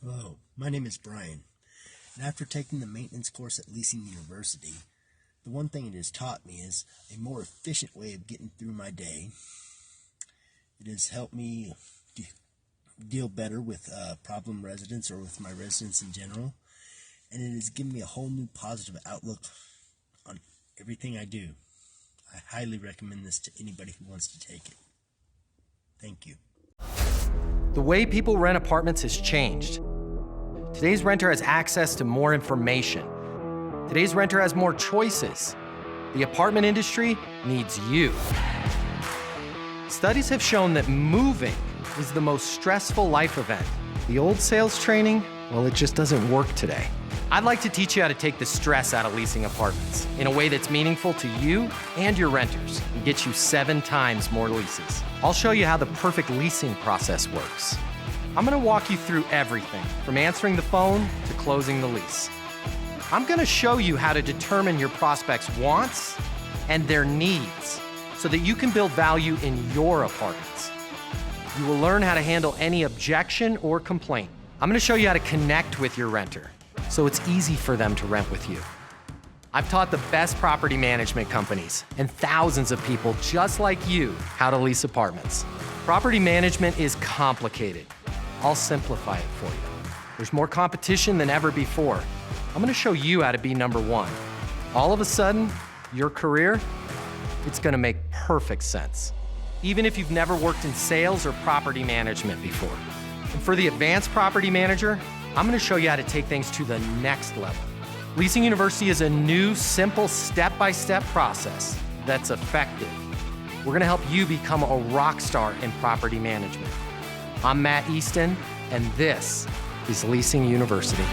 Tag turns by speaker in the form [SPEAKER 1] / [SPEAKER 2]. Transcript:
[SPEAKER 1] Hello, my name is Brian, and after taking the maintenance course at Leasing University, the one thing it has taught me is a more efficient way of getting through my day. It has helped me deal better with problem residents or with my residents in general, and it has given me a whole new positive outlook on everything I do. I highly recommend this to anybody who wants to take it. Thank you.
[SPEAKER 2] The way people rent apartments has changed. Today's renter has access to more information. Today's renter has more choices. The apartment industry needs you. Studies have shown that moving is the most stressful life event. The old sales training, well, it just doesn't work today. I'd like to teach you how to take the stress out of leasing apartments in a way that's meaningful to you and your renters and get you 7 times more leases. I'll show you how the perfect leasing process works. I'm gonna walk you through everything from answering the phone to closing the lease. I'm gonna show you how to determine your prospects' wants and their needs so that you can build value in your apartments. You will learn how to handle any objection or complaint. I'm gonna show you how to connect with your renter so it's easy for them to rent with you. I've taught the best property management companies and thousands of people just like you how to lease apartments. Property management is complicated. I'll simplify it for you. There's more competition than ever before. I'm gonna show you how to be number one. All of a sudden, your career, it's gonna make perfect sense. Even if you've never worked in sales or property management before. And for the advanced property manager, I'm gonna show you how to take things to the next level. Leasing University is a new, simple, step-by-step process that's effective. We're gonna help you become a rock star in property management. I'm Matt Easton, and this is Leasing University.